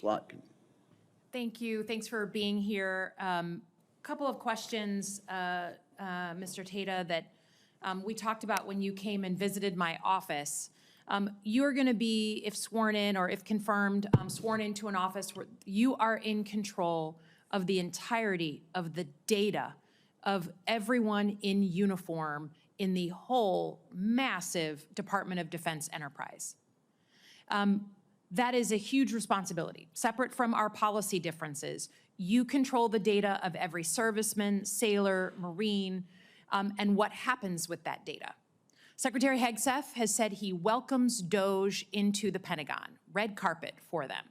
Slotkin. Thank you. Thanks for being here. Couple of questions, Mr. Tata, that we talked about when you came and visited my office. You're going to be, if sworn in or if confirmed, sworn into an office where you are in control of the entirety of the data of everyone in uniform in the whole massive Department of Defense enterprise. That is a huge responsibility. Separate from our policy differences, you control the data of every serviceman, sailor, Marine, and what happens with that data. Secretary Hegseth has said he welcomes DOGE into the Pentagon, red carpet for them.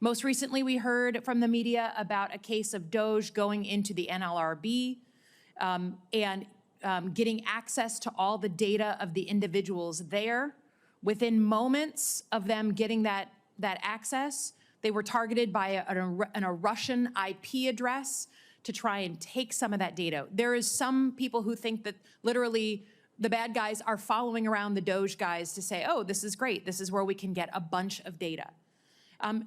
Most recently, we heard from the media about a case of DOGE going into the NLRB and getting access to all the data of the individuals there. Within moments of them getting that access, they were targeted by a Russian IP address to try and take some of that data. There is some people who think that literally the bad guys are following around the DOGE guys to say, oh, this is great. This is where we can get a bunch of data.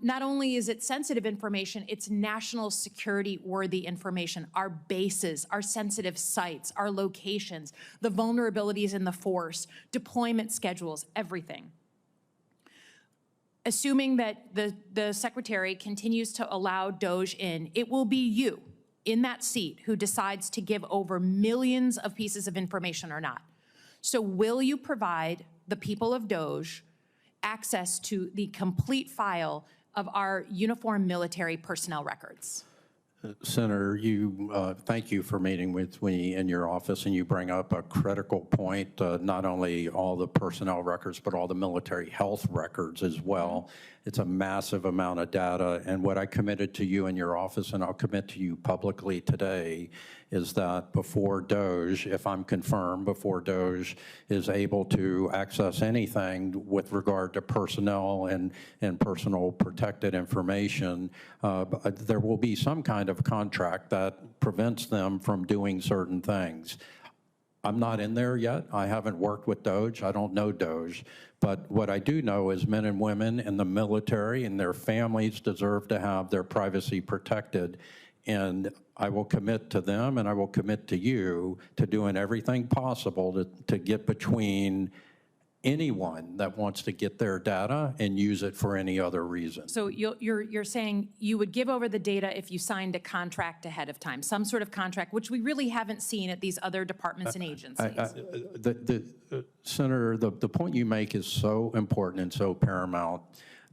Not only is it sensitive information, it's national security worthy information. Our bases, our sensitive sites, our locations, the vulnerabilities in the force, deployment schedules, everything. Assuming that the secretary continues to allow DOGE in, it will be you in that seat who decides to give over millions of pieces of information or not. So will you provide the people of DOGE access to the complete file of our uniformed military personnel records? Senator, thank you for meeting with me in your office, and you bring up a critical point, not only all the personnel records, but all the military health records as well. It's a massive amount of data, and what I committed to you in your office, and I'll commit to you publicly today, is that before DOGE, if I'm confirmed, before DOGE is able to access anything with regard to personnel and personal protected information, there will be some kind of contract that prevents them from doing certain things. I'm not in there yet. I haven't worked with DOGE. I don't know DOGE. But what I do know is men and women in the military and their families deserve to have their privacy protected. And I will commit to them, and I will commit to you to doing everything possible to get between anyone that wants to get their data and use it for any other reason. So you're saying you would give over the data if you signed a contract ahead of time, some sort of contract, which we really haven't seen at these other departments and agencies. Senator, the point you make is so important and so paramount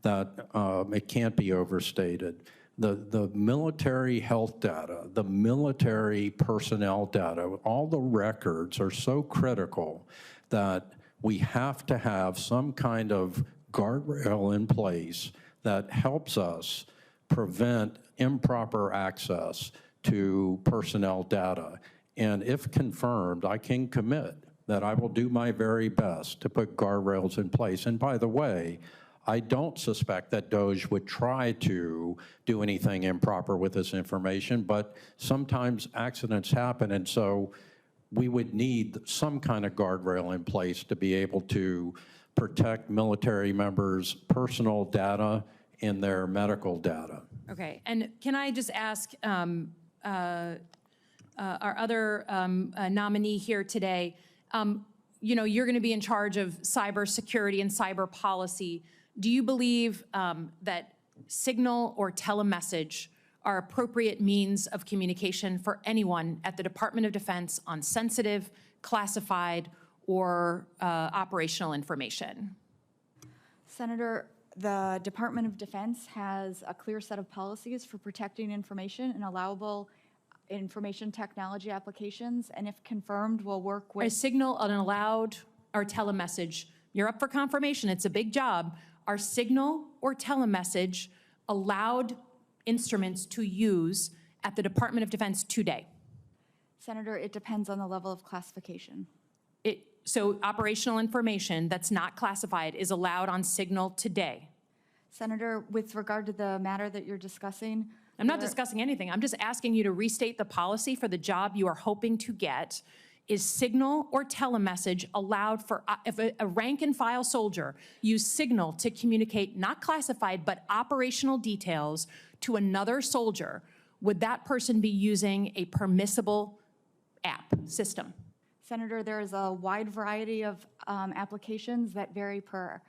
that it can't be overstated. The military health data, the military personnel data, all the records are so critical that we have to have some kind of guardrail in place that helps us prevent improper access to personnel data. And if confirmed, I can commit that I will do my very best to put guardrails in place. And by the way, I don't suspect that DOGE would try to do anything improper with this information, but sometimes accidents happen, and so we would need some kind of guardrail in place to be able to protect military members' personal data and their medical data. Okay, and can I just ask our other nominee here today, you know, you're going to be in charge of cyber security and cyber policy. Do you believe that signal or telemessage are appropriate means of communication for anyone at the Department of Defense on sensitive, classified, or operational information? Senator, the Department of Defense has a clear set of policies for protecting information and allowable information technology applications, and if confirmed, we'll work with— A signal, an allowed, or telemessage, you're up for confirmation, it's a big job. Are signal or telemessage allowed instruments to use at the Department of Defense today? Senator, it depends on the level of classification. So operational information that's not classified is allowed on signal today? Senator, with regard to the matter that you're discussing— I'm not discussing anything. I'm just asking you to restate the policy for the job you are hoping to get is signal or telemessage allowed for, if a rank and file soldier used signal to communicate not classified but operational details to another soldier, would that person be using a permissible app system? Senator, there is a wide variety of applications that vary per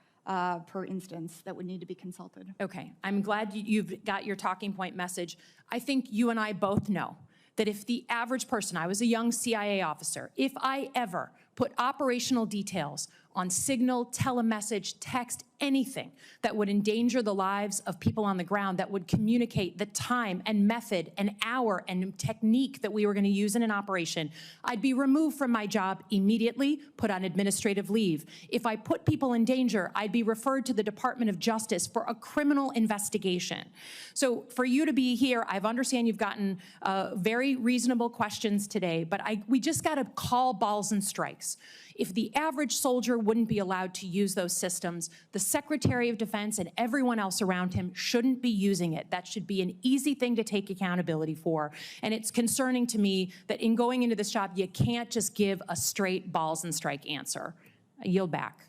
instance that would need to be consulted. Okay, I'm glad you've got your talking point message. I think you and I both know that if the average person, I was a young CIA officer, if I ever put operational details on signal, telemessage, text, anything that would endanger the lives of people on the ground, that would communicate the time and method and hour and technique that we were going to use in an operation, I'd be removed from my job immediately, put on administrative leave. If I put people in danger, I'd be referred to the Department of Justice for a criminal investigation. So for you to be here, I understand you've gotten very reasonable questions today, but we just got to call balls and strikes. If the average soldier wouldn't be allowed to use those systems, the Secretary of Defense and everyone else around him shouldn't be using it. That should be an easy thing to take accountability for. And it's concerning to me that in going into this job, you can't just give a straight balls and strike answer. I yield back.